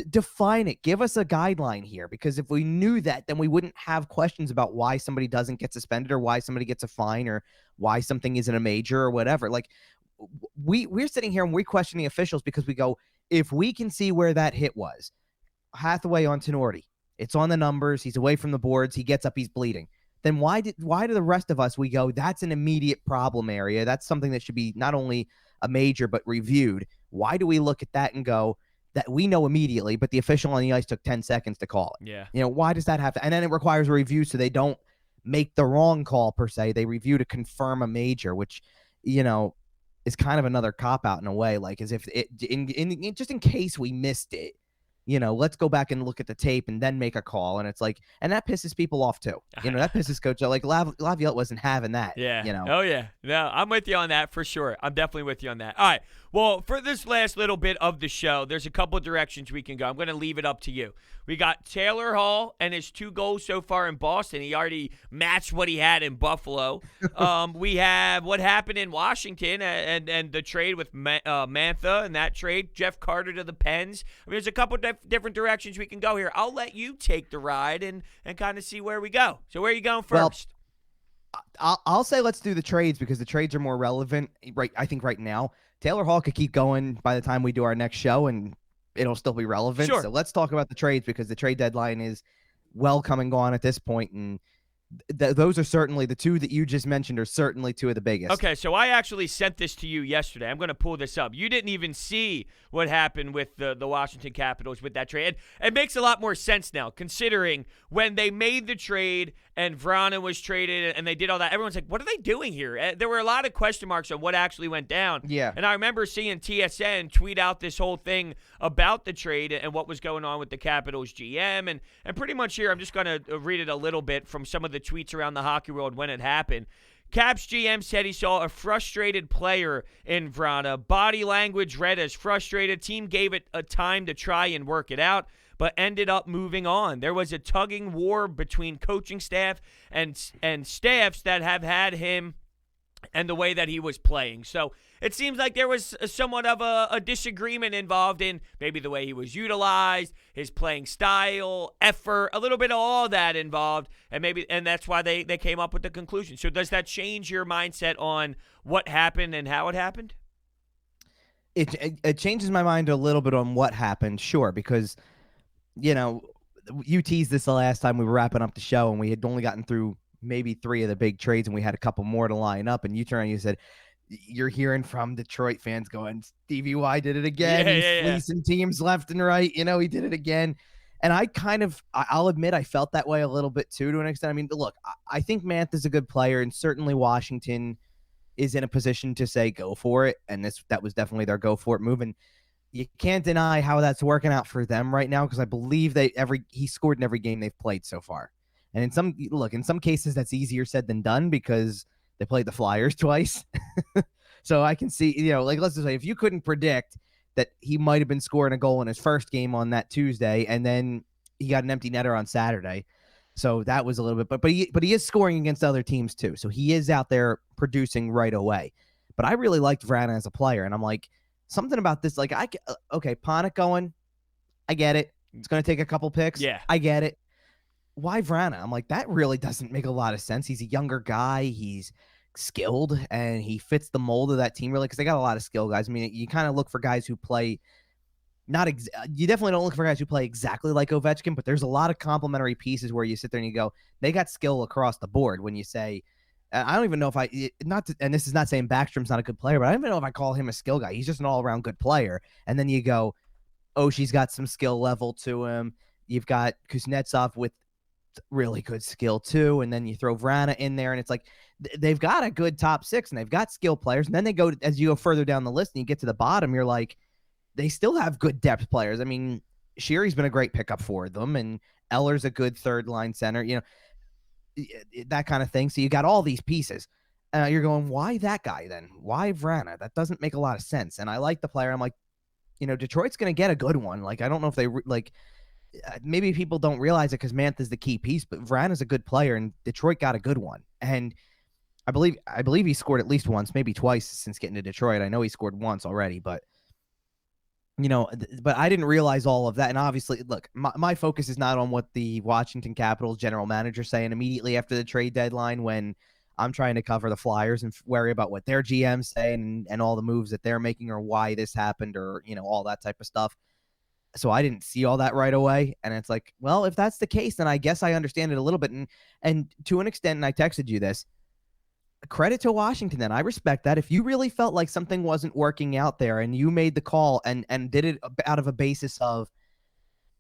Define it. Give us a guideline here, because if we knew that, then we wouldn't have questions about why somebody doesn't get suspended or why somebody gets a fine or why something isn't a major or whatever. Like, we're sitting here and we question the officials because we go, if we can see where that hit was, Hathaway on Tenorti, it's on the numbers, he's away from the boards, he gets up, he's bleeding. Then why do the rest of us, we go, that's an immediate problem area. That's something that should be not only a major but reviewed. Why do we look at that and go, that we know immediately, but the official on the ice took 10 seconds to call it? Yeah. Why does that have to? And then it requires a review so they don't make the wrong call per se. They review to confirm a major, which, is kind of another cop out in a way, like as if just in case we missed it, let's go back and look at the tape and then make a call. And it's like, and that pisses people off too. That pisses coach. Like Laviolette wasn't having that. Yeah. Oh, yeah. No, I'm with you on that for sure. I'm definitely with you on that. All right. Well, for this last little bit of the show, there's a couple of directions we can go. I'm going to leave it up to you. We got Taylor Hall and his 2 goals so far in Boston. He already matched what he had in Buffalo. We have what happened in Washington and the trade with Mantha and that trade. Jeff Carter to the Pens. I mean, there's a couple different directions we can go here. I'll let you take the ride and kind of see where we go. So where are you going first? Well, I'll say let's do the trades because the trades are more relevant. Right, I think right now Taylor Hall could keep going by the time we do our next show, and it'll still be relevant. Sure. So let's talk about the trades because the trade deadline is well come and gone at this point, and those are certainly the 2 that you just mentioned are certainly 2 of the biggest. Okay, so I actually sent this to you yesterday. I'm going to pull this up. You didn't even see what happened with the Washington Capitals with that trade. It makes a lot more sense now, considering when they made the trade and Vrana was traded and they did all that, everyone's like, what are they doing here? There were a lot of question marks on what actually went down. Yeah. And I remember seeing TSN tweet out this whole thing about the trade and what was going on with the Capitals GM. And pretty much here, I'm just going to read it a little bit from some of the tweets around the hockey world when it happened. Caps GM said he saw a frustrated player in Vrana. Body language read as frustrated. Team gave it a time to try and work it out, but ended up moving on. There was a tugging war between coaching staff and staffs that have had him and the way that he was playing. So it seems like there was somewhat of a disagreement involved in maybe the way he was utilized, his playing style, effort, a little bit of all that involved, and that's why they came up with the conclusion. So does that change your mindset on what happened and how it happened? It changes my mind a little bit on what happened, sure, because you teased this the last time we were wrapping up the show, and we had only gotten through maybe 3 of the big trades, and we had a couple more to line up, and you turned and you said, you're hearing from Detroit fans going, Stevie Y did it again. He's fleecing teams left and right. He did it again. And I'll admit I felt that way a little bit too, to an extent. I mean, look, I think Mantha's a good player, and certainly Washington is in a position to say go for it. And that was definitely their go for it move. And you can't deny how that's working out for them right now, because I believe he scored in every game they've played so far. And in some cases that's easier said than done because they played the Flyers twice. So I can see, let's just say if you couldn't predict that he might have been scoring a goal in his first game on that Tuesday, and then he got an empty netter on Saturday. So that was a little bit, but he is scoring against other teams too. So he is out there producing right away. But I really liked Vrana as a player, and I'm like, something about this, like, okay, Panik going, I get it. It's going to take a couple picks. Yeah. I get it. Why Vrana? I'm like, that really doesn't make a lot of sense. He's a younger guy. He's skilled, and he fits the mold of that team really, because they got a lot of skill guys. I mean, you kind of look for guys who play you definitely don't look for guys who play exactly like Ovechkin, but there's a lot of complementary pieces where you sit there and you go, they got skill across the board. When you say, I don't even know if and this is not saying Backstrom's not a good player, but I don't even know if I call him a skill guy. He's just an all-around good player. And then you go, oh, she's got some skill level to him. You've got Kuznetsov with really good skill too, and then you throw Vrana in there, and it's like they've got a good top 6, and they've got skill players. And then as you go further down the list and you get to the bottom, you're like, they still have good depth players. I mean, Sheary's been a great pickup for them, and Eller's a good third line center, that kind of thing. So you got all these pieces. You're going, why that guy then? Why Vrana? That doesn't make a lot of sense. And I like the player. I'm like, Detroit's going to get a good one. Like, I don't know if they maybe people don't realize it because Mantha's the key piece, but Vrana's a good player, and Detroit got a good one. And I believe he scored at least once, maybe twice since getting to Detroit. I know he scored once already, but but I didn't realize all of that. And obviously, look, my focus is not on what the Washington Capitals general manager saying immediately after the trade deadline, when I'm trying to cover the Flyers and worry about what their GM's saying and all the moves that they're making, or why this happened, or all that type of stuff. So I didn't see all that right away. And it's like, well, if that's the case, then I guess I understand it a little bit. And to an extent, and I texted you this, credit to Washington then. I respect that. If you really felt like something wasn't working out there and you made the call and did it out of a basis of,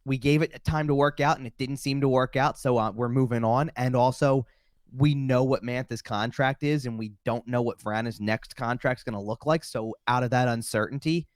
we gave it time to work out and it didn't seem to work out, so we're moving on. And also, we know what Mantha's contract is, and we don't know what Vrana's next contract's going to look like. So out of that uncertainty,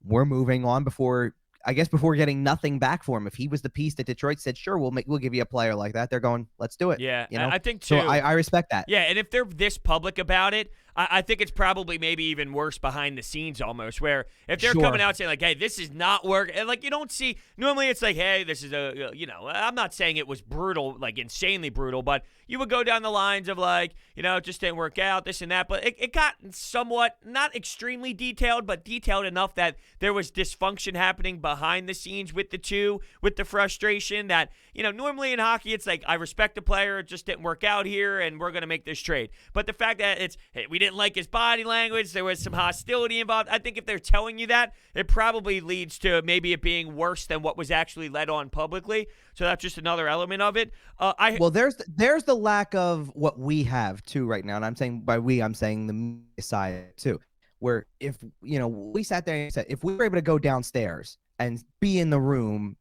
we're moving on before I guess before getting nothing back for him, if he was the piece that Detroit said, sure, we'll give you a player like that, they're going, let's do it. Yeah, You know, I think so too. I respect that. Yeah, and if they're this public about it, I think it's probably maybe even worse behind the scenes almost, where if they're coming out saying like, hey, this is not working, and like you don't see, normally it's like, hey, this is I'm not saying it was brutal, like insanely brutal, but you would go down the lines of like, it just didn't work out, this and that, but it got somewhat, not extremely detailed, but detailed enough that there was dysfunction happening behind the scenes with the two, with the frustration that, normally in hockey, it's like, I respect the player, it just didn't work out here, and we're going to make this trade. But the fact that it's, hey, we didn't like his body language, there was some hostility involved, I think if they're telling you that, it probably leads to maybe it being worse than what was actually led on publicly. So that's just another element of it. Well, there's the lack of what we have too right now, and I'm saying by we, I'm saying the media side too, where if we sat there and said if we were able to go downstairs and be in the room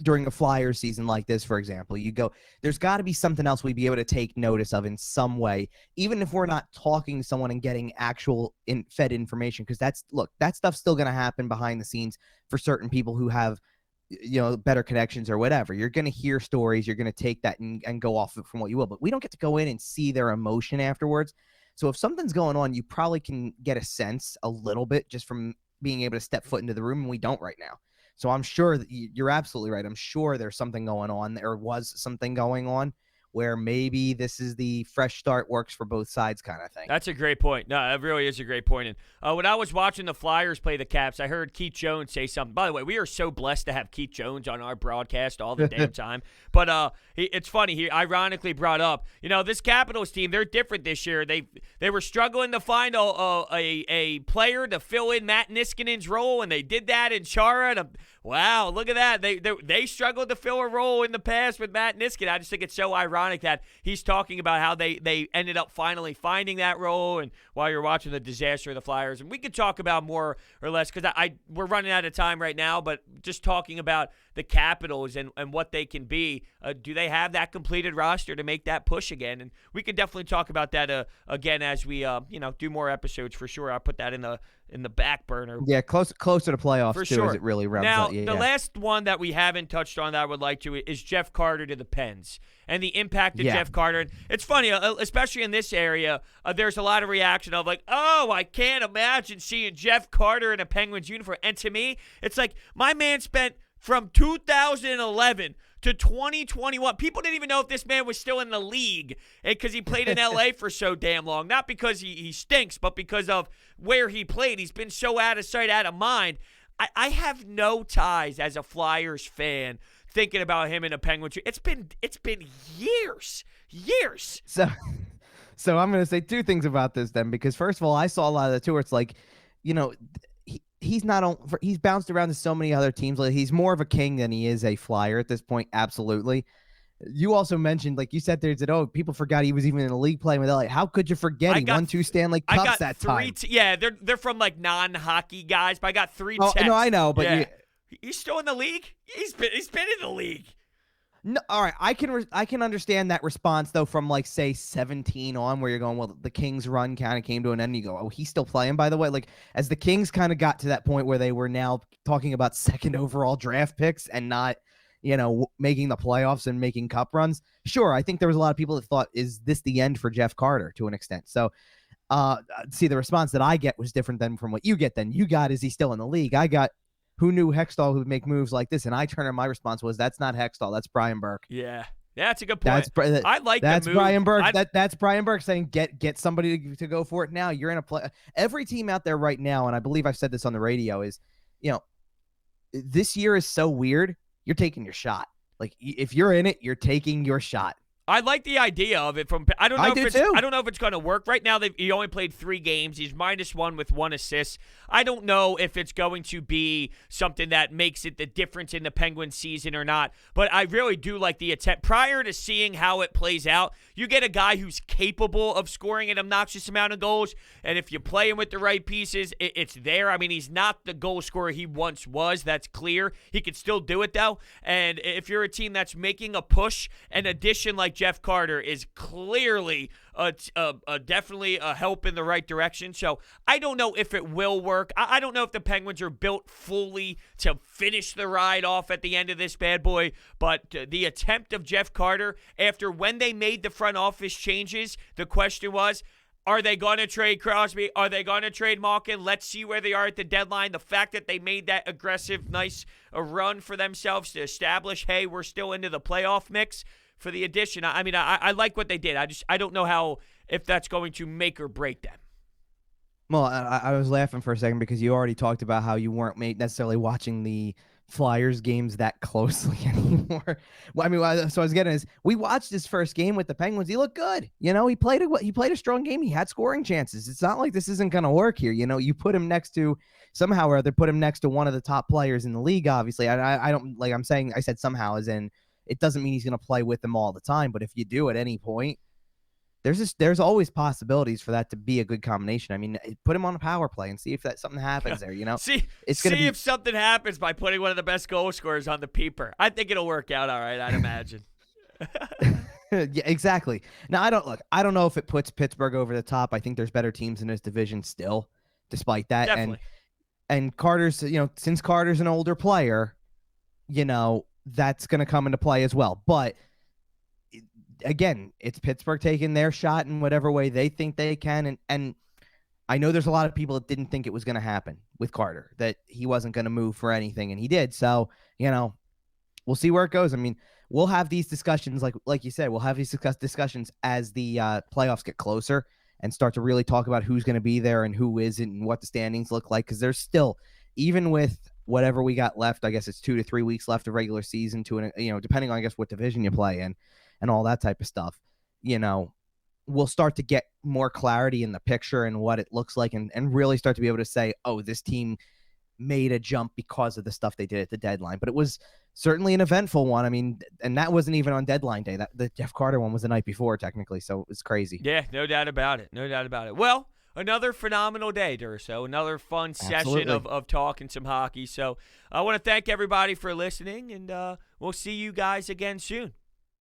during a Flyers season like this, for example, you go, there's got to be something else we'd be able to take notice of in some way, even if we're not talking to someone and getting actual fed information, because that stuff's still going to happen behind the scenes for certain people who have better connections or whatever. You're going to hear stories, you're going to take that and go off from what you will, but we don't get to go in and see their emotion afterwards. So if something's going on, you probably can get a sense a little bit just from being able to step foot into the room, and we don't right now. So I'm sure that you're absolutely right. I'm sure there's something going on. There was something going on where maybe this is the fresh start, works for both sides kind of thing. That's a great point. No, it really is a great point. And when I was watching the Flyers play the Caps, I heard Keith Jones say something. By the way, we are so blessed to have Keith Jones on our broadcast all the damn time. But it's funny. He ironically brought up, this Capitals team, they're different this year. They were struggling to find a player to fill in Matt Niskanen's role, and they did that in Chara. And wow, look at that. They struggled to fill a role in the past with Matt Niskanen. I just think it's so ironic that he's talking about how they ended up finally finding that role, and while you're watching the disaster of the Flyers. And we could talk about more or less, because we're running out of time right now, but just talking about the Capitals and what they can be. Do they have that completed roster to make that push again? And we could definitely talk about that again as we do more episodes for sure. I'll put that in the back burner. Yeah, closer to playoffs for too, sure. as it really rounds now, out. Yeah. The last one that we haven't touched on that I would like to is Jeff Carter to the Pens and the impact of Jeff Carter. And it's funny, especially in this area, there's a lot of reaction of like, oh, I can't imagine seeing Jeff Carter in a Penguins uniform. And to me, it's like my man spent from 2011 to 2021. People didn't even know if this man was still in the league because he played in L.A. for so damn long. Not because he stinks, but because of where he played. He's been so out of sight, out of mind. I have no ties as a Flyers fan thinking about him in a Penguins. It's been years. So I'm going to say two things about this then, because first of all, I saw a lot of the tour. It's like, he's he's bounced around to so many other teams. Like, he's more of a King than he is a Flyer at this point. Absolutely. You also mentioned, like you said there, that, people forgot he was even in the league playing with LA. How could you forget? He won 2 Stanley Cups that time. Yeah, they're from like non-hockey guys, but I got 3 texts. No, I know, but yeah. He's still in the league? He's been in the league. No, all right, I can understand that response though from like say 17 on, where you're going, well, the Kings run kind of came to an end. And you go, oh, he's still playing, by the way. Like, as the Kings kind of got to that point where they were now talking about second overall draft picks and not, making the playoffs and making cup runs. Sure, I think there was a lot of people that thought, is this the end for Jeff Carter to an extent? So, see, the response that I get was different than from what you get. Then you got, is he still in the league? I got, who knew Hextall would make moves like this? And I turned, and my response was, that's not Hextall, that's Brian Burke. Yeah, that's a good point. I like that's the move. Brian Burke. That's Brian Burke saying, get somebody to go for it now. You're in a play. Every team out there right now, and I believe I've said this on the radio, is, this year is so weird. You're taking your shot. Like, if you're in it, you're taking your shot. I like the idea of it. I don't know if it's going to work. Right now, he only played 3 games. He's -1 with 1 assist. I don't know if it's going to be something that makes it the difference in the Penguins season or not, but I really do like the attempt. Prior to seeing how it plays out, you get a guy who's capable of scoring an obnoxious amount of goals, and if you play him with the right pieces, it's there. I mean, he's not the goal scorer he once was. That's clear. He could still do it, though, and if you're a team that's making a push, an addition like Jeff Carter is clearly definitely a help in the right direction. So I don't know if it will work. I don't know if the Penguins are built fully to finish the ride off at the end of this bad boy, but the attempt of Jeff Carter, after when they made the front office changes, the question was, are they going to trade Crosby? Are they going to trade Malkin? Let's see where they are at the deadline. The fact that they made that aggressive, nice run for themselves to establish, hey, we're still into the playoff mix for the addition. I mean, I like what they did. I don't know if that's going to make or break them. Well, I was laughing for a second because you already talked about how you weren't necessarily watching the Flyers games that closely anymore. Well, I mean, so I was getting is we watched his first game with the Penguins. He looked good. He played a strong game. He had scoring chances. It's not like this isn't going to work here. You put him next to somehow or other, put him next to one of the top players in the league. Obviously, I don't like. I said somehow as in it doesn't mean he's going to play with them all the time. But if you do at any point, there's always possibilities for that to be a good combination. I mean, put him on a power play and see if something happens there. See if something happens by putting one of the best goal scorers on the peeper. I think it'll work out all right. I'd imagine. Yeah, exactly. Now I don't know if it puts Pittsburgh over the top. I think there's better teams in this division still, despite that. Definitely. And Carter's, since Carter's an older player, that's going to come into play as well. But again, it's Pittsburgh taking their shot in whatever way they think they can. And I know there's a lot of people that didn't think it was going to happen with Carter, that he wasn't going to move for anything, and he did. So, we'll see where it goes. I mean, we'll have these discussions, like you said, we'll have these discussions as the playoffs get closer and start to really talk about who's going to be there and who isn't and what the standings look like. Because there's still, even with whatever we got left, I guess it's 2 to 3 weeks left of regular season depending on, I guess, what division you play in and all that type of stuff, we'll start to get more clarity in the picture and what it looks like and really start to be able to say, oh, this team made a jump because of the stuff they did at the deadline. But it was certainly an eventful one. I mean, and that wasn't even on deadline day. The Jeff Carter one was the night before, technically, so it was crazy. Yeah, no doubt about it. No doubt about it. Well, another phenomenal day, Durso. Another fun session of talking some hockey. So I want to thank everybody for listening, and we'll see you guys again soon.